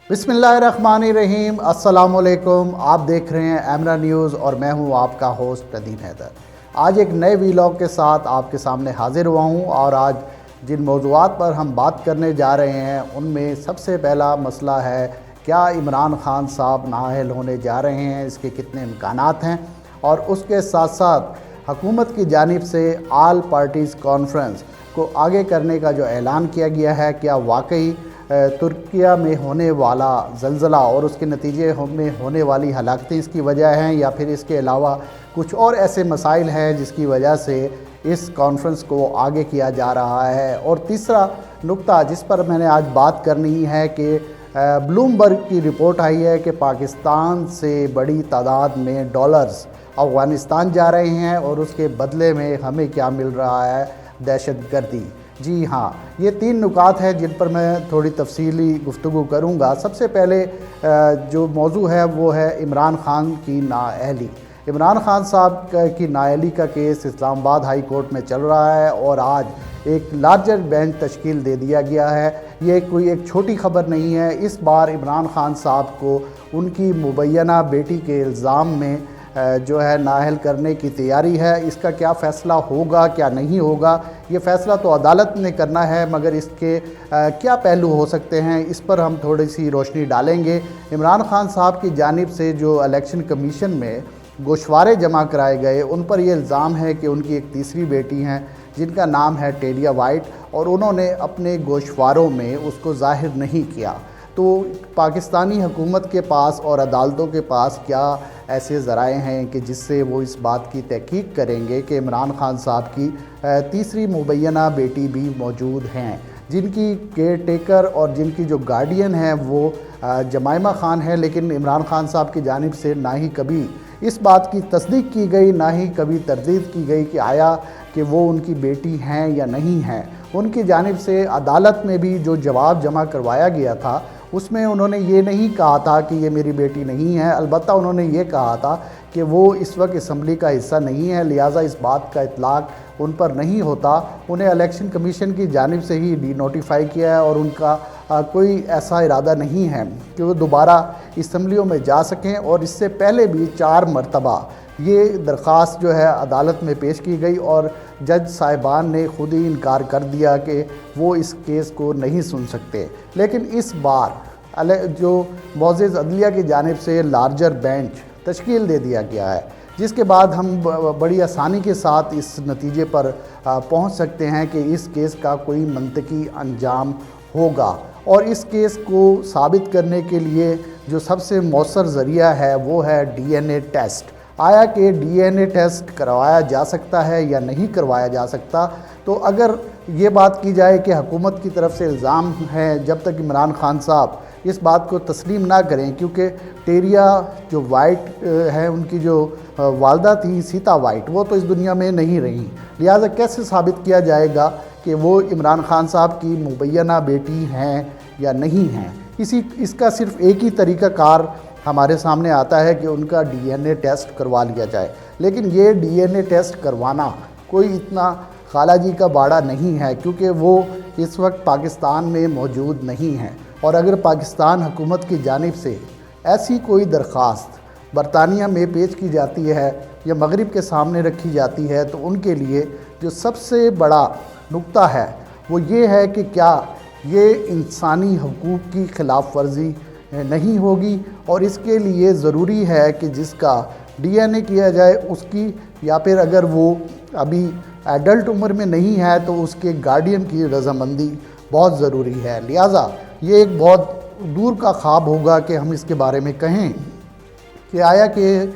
बिस्मिल्लाहिर्रहमानिर्रहीम। अस्सलाम वालेकुम। आप देख रहे हैं एमरा न्यूज़ और मैं हूं आपका होस्ट नदीम हैदर। आज एक नए वीलॉग के साथ आपके सामने हाजिर हुआ हूं और आज जिन मौज़ूआत पर हम बात करने जा रहे हैं उनमें सबसे पहला मसला है, क्या इमरान खान साहब नाअहल होने जा रहे हैं, इसके कितने इम्कानात हैं, और उसके साथ साथ हुकूमत की जानिब से आल पार्टीज़ कॉन्फ्रेंस को आगे करने का जो ऐलान किया गया है, क्या वाकई तुर्किया में होने वाला ज़लज़ला और उसके नतीजे में होने वाली हलाकतें इसकी वजह हैं, या फिर इसके अलावा कुछ और ऐसे मसाइल हैं जिसकी वजह से इस कॉन्फ्रेंस को आगे किया जा रहा है। और तीसरा नुक्ता जिस पर मैंने आज बात करनी है कि ब्लूमबर्ग की रिपोर्ट आई है कि पाकिस्तान से बड़ी तादाद में डॉलर्स अफ़गानिस्तान जा रहे हैं और उसके बदले में हमें क्या मिल रहा है, दहशतगर्दी। जी हाँ, ये तीन नुकात हैं जिन पर मैं थोड़ी तफसीली गुफ्तगू करूँगा। सबसे पहले जो मौजू है वो है इमरान खान की नाअहली। इमरान खान साहब की नाअहली का केस इस्लामाबाद हाई कोर्ट में चल रहा है और आज एक लार्जर बेंच तश्कील दे दिया गया है। ये कोई एक छोटी खबर नहीं है। इस बार इमरान खान साहब को उनकी मुबैना बेटी के इल्ज़ाम में जो है नाअहल करने की तैयारी है। इसका क्या फ़ैसला होगा, क्या नहीं होगा, ये फ़ैसला तो अदालत ने करना है, मगर इसके क्या पहलू हो सकते हैं, इस पर हम थोड़ी सी रोशनी डालेंगे। इमरान खान साहब की जानिब से जो इलेक्शन कमीशन में गोशवारे जमा कराए गए, उन पर यह इल्ज़ाम है कि उनकी एक तीसरी बेटी हैं जिनका नाम है टेलिया वाइट, और उन्होंने अपने गोशवारों में उसको ज़ाहिर नहीं किया। तो पाकिस्तानी हुकूमत के पास और अदालतों के पास क्या ऐसे ज़राए हैं कि जिससे वो इस बात की तहकीक करेंगे कि इमरान खान साहब की तीसरी मुबैना बेटी भी मौजूद हैं, जिनकी केयर टेकर और जिनकी जो गार्डियन है वो जमाइमा खान है। लेकिन इमरान खान साहब की जानिब से ना ही कभी इस बात की तस्दीक की गई, ना ही कभी तरदीद की गई कि आया कि वो उनकी बेटी हैं या नहीं हैं। उनकी जानिब से अदालत में भी जो जवाब जमा करवाया गया था उसमें उन्होंने ये नहीं कहा था कि ये मेरी बेटी नहीं है, अलबत्ता उन्होंने ये कहा था कि वो इस वक्त असम्बली का हिस्सा नहीं है, लिहाजा इस बात का इतलाक़ उन पर नहीं होता। उन्हें इलेक्शन कमीशन की जानिब से ही डी नोटिफाई किया है और उनका कोई ऐसा इरादा नहीं है कि वो दोबारा असम्बलियों में जा सकें। और इससे पहले भी 4 मरतबा ये दरख्वास्त जो है अदालत में पेश की गई और जज साहिबान ने ख़ुद ही इनकार कर दिया कि वो इस केस को नहीं सुन सकते। लेकिन इस बार जो मोअज़्ज़िज़ अदलिया की जानिब से लार्जर बेंच तश्कील दे दिया गया है, जिसके बाद हम बड़ी आसानी के साथ इस नतीजे पर पहुंच सकते हैं कि इस केस का कोई मंतकी अंजाम होगा। और इस केस को साबित करने के लिए जो सबसे मौसर ज़रिया है वो है डीएनए टेस्ट। आया कि डीएनए टेस्ट करवाया जा सकता है या नहीं करवाया जा सकता। तो अगर ये बात की जाए कि हुकूमत की तरफ से इल्ज़ाम है, जब तक इमरान खान साहब इस बात को तस्लीम ना करें, क्योंकि टेरिया जो वाइट है उनकी जो वालदा थी सीता वाइट, वो तो इस दुनिया में नहीं रही, लिहाजा कैसे साबित किया जाएगा कि वो इमरान खान साहब की मुबैना बेटी हैं या नहीं हैं। इसका सिर्फ़ एक ही तरीक़ाकार हमारे सामने आता है कि उनका डीएनए टेस्ट करवा लिया जाए। लेकिन ये डीएनए टेस्ट करवाना कोई इतना खाला जी का बाड़ा नहीं है, क्योंकि वो इस वक्त पाकिस्तान में मौजूद नहीं हैं। और अगर पाकिस्तान हुकूमत की जानिब से ऐसी कोई दरख्वास्त बरतानिया में पेश की जाती है या मगरिब के सामने रखी जाती है, तो उनके लिए जो सबसे बड़ा नुक्ता है वो ये है कि क्या ये इंसानी हकूक़ की ख़िलाफ़ वर्जी नहीं होगी। और इसके लिए ज़रूरी है कि जिसका डीएनए किया जाए उसकी, या फिर अगर वो अभी एडल्ट उम्र में नहीं है तो उसके गार्डियन की रज़ामंदी बहुत ज़रूरी है। लिहाजा ये एक बहुत दूर का ख्वाब होगा कि हम इसके बारे में कहें कि आया कि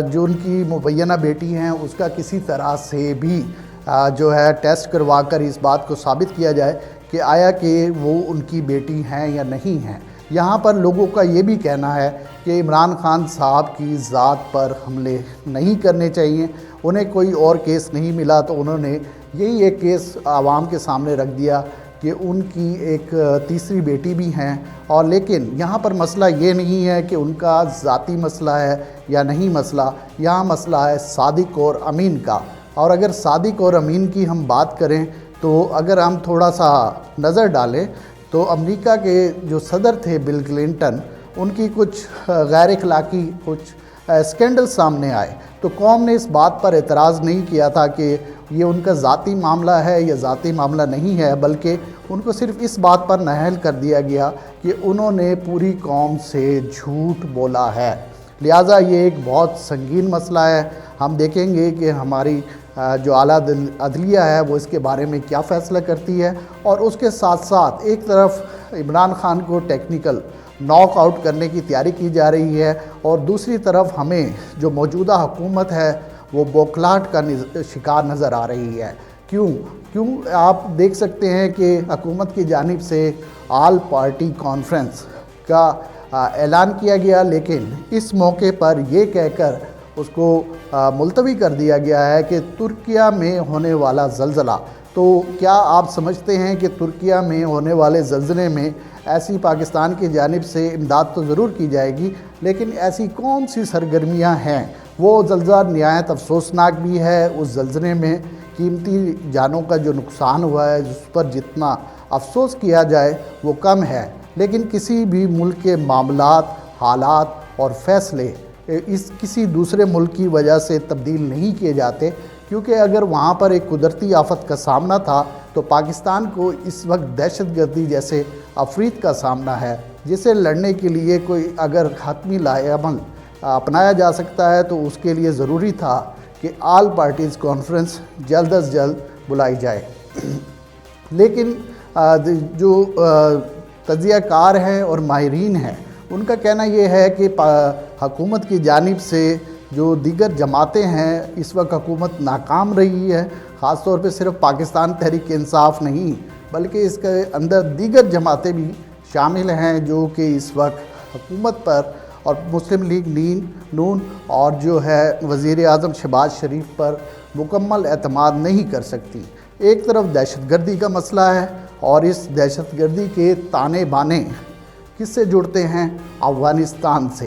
जो उनकी मुबैना बेटी हैं उसका किसी तरह से भी जो है टेस्ट करवा कर इस बात को साबित किया जाए कि आया कि वो उनकी बेटी हैं या नहीं हैं। यहाँ पर लोगों का ये भी कहना है कि इमरान खान साहब की ज़ात पर हमले नहीं करने चाहिए। उन्हें कोई और केस नहीं मिला तो उन्होंने यही एक केस आवाम के सामने रख दिया कि उनकी एक तीसरी बेटी भी हैं। और लेकिन यहाँ पर मसला ये नहीं है कि उनका ज़ाती मसला है या नहीं मसला, यहाँ मसला है सादिक और अमीन का। और अगर सादिक और अमीन की हम बात करें तो अगर हम थोड़ा सा नज़र डालें تو امریکہ کے جو صدر تھے بل کلنٹن، ان کی کچھ غیر اخلاقی کچھ اسکینڈل سامنے آئے تو قوم نے اس بات پر اعتراض نہیں کیا تھا کہ یہ ان کا ذاتی معاملہ ہے یا ذاتی معاملہ نہیں ہے، بلکہ ان کو صرف اس بات پر نااہل کر دیا گیا کہ انہوں نے پوری قوم سے جھوٹ بولا ہے۔ لہٰذا یہ ایک بہت سنگین مسئلہ ہے۔ ہم دیکھیں گے کہ ہماری جو اعلیٰ عدلیہ ہے وہ اس کے بارے میں کیا فیصلہ کرتی ہے، اور اس کے ساتھ ساتھ ایک طرف عمران خان کو ٹیکنیکل ناک آؤٹ کرنے کی تیاری کی جا رہی ہے، اور دوسری طرف ہمیں جو موجودہ حکومت ہے وہ بوکھلاہٹ کا شکار نظر آ رہی ہے۔ کیوں آپ دیکھ سکتے ہیں کہ حکومت کی جانب سے آل پارٹی کانفرنس کا اعلان کیا گیا، لیکن اس موقع پر یہ کہہ کر اس کو ملتوی کر دیا گیا ہے کہ ترکیہ میں ہونے والا زلزلہ، تو کیا آپ سمجھتے ہیں کہ ترکیہ میں ہونے والے زلزلے میں ایسی پاکستان کی جانب سے امداد تو ضرور کی جائے گی، لیکن ایسی کون سی سرگرمیاں ہیں؟ وہ زلزلہ نہایت افسوسناک بھی ہے۔ اس زلزلے میں قیمتی جانوں کا جو نقصان ہوا ہے، جس پر جتنا افسوس کیا جائے وہ کم ہے، لیکن کسی بھی ملک کے معاملات، حالات اور فیصلے کسی دوسرے ملک کی وجہ سے تبدیل نہیں کیے جاتے، کیونکہ اگر وہاں پر ایک قدرتی آفت کا سامنا تھا تو پاکستان کو اس وقت دہشت گردی جیسے افریت کا سامنا ہے، جسے لڑنے کے لیے کوئی اگر حتمی لائحہ عمل اپنایا جا سکتا ہے تو اس کے لیے ضروری تھا کہ آل پارٹیز کانفرنس جلد از جلد بلائی جائے۔ لیکن جو تجزیہ کار ہیں اور ماہرین ہیں، ان کا کہنا یہ ہے کہ حکومت کی جانب سے جو دیگر جماعتیں ہیں، اس وقت حکومت ناکام رہی ہے، خاص طور پہ صرف پاکستان تحریک انصاف نہیں بلکہ اس کے اندر دیگر جماعتیں بھی شامل ہیں جو کہ اس وقت حکومت پر اور مسلم لیگ نون اور جو ہے وزیر اعظم شہباز شریف پر مکمل اعتماد نہیں کر سکتی۔ ایک طرف دہشت گردی کا مسئلہ ہے، اور اس دہشت گردی کے تانے بانے کس سے جڑتے ہیں؟ افغانستان سے۔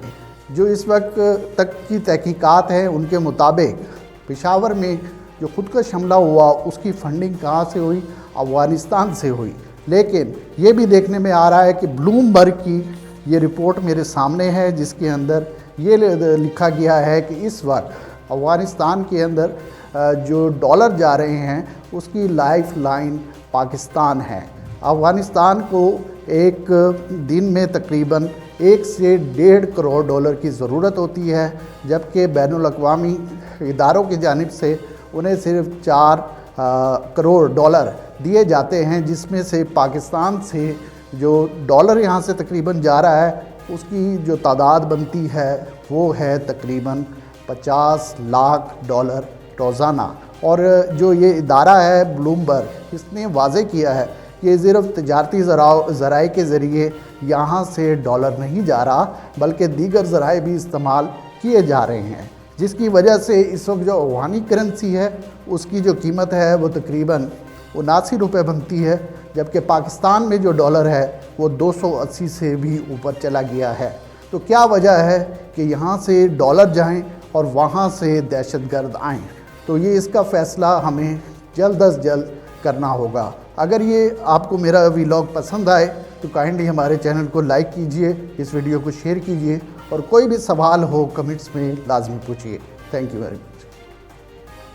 جو اس وقت تک کی تحقیقات ہیں ان کے مطابق پشاور میں جو خودکش حملہ ہوا اس کی فنڈنگ کہاں سے ہوئی؟ افغانستان سے ہوئی۔ لیکن یہ بھی دیکھنے میں آ رہا ہے کہ بلومبرگ کی یہ رپورٹ میرے سامنے ہے، جس کے اندر یہ لکھا گیا ہے کہ اس وقت افغانستان کے اندر جو ڈالر جا رہے ہیں اس کی لائف لائن پاکستان ہے۔ افغانستان کو ایک دن میں تقریباً 1 سے 1.5 کروڑ ڈالر کی ضرورت ہوتی ہے، جبکہ بین الاقوامی اداروں کی جانب سے انہیں صرف 4 کروڑ ڈالر دیے جاتے ہیں، جس میں سے پاکستان سے جو ڈالر یہاں سے تقریباً جا رہا ہے اس کی جو تعداد بنتی ہے وہ ہے تقریباً 50 لاکھ ڈالر روزانہ۔ اور جو یہ ادارہ ہے بلومبرگ، اس نے واضح کیا ہے کہ صرف تجارتی ذرائع کے ذریعے یہاں سے ڈالر نہیں جا رہا بلکہ دیگر ذرائع بھی استعمال کیے جا رہے ہیں، جس کی وجہ سے اس وقت جو افغانی کرنسی ہے اس کی جو قیمت ہے وہ تقریباً 79 روپے بنتی ہے، جبکہ پاکستان میں جو ڈالر ہے وہ 280 سے بھی اوپر چلا گیا ہے۔ تو کیا وجہ ہے کہ یہاں سے ڈالر جائیں اور وہاں سے دہشت گرد آئیں؟ تو یہ اس کا فیصلہ ہمیں جلد از جلد کرنا ہوگا۔ اگر یہ آپ کو میرا ویلاگ پسند آئے تو کائنڈلی ہمارے چینل کو لائک کیجئے، اس ویڈیو کو شیئر کیجئے، اور کوئی بھی سوال ہو کمنٹس میں لازمی پوچھئے۔ Thank you very much.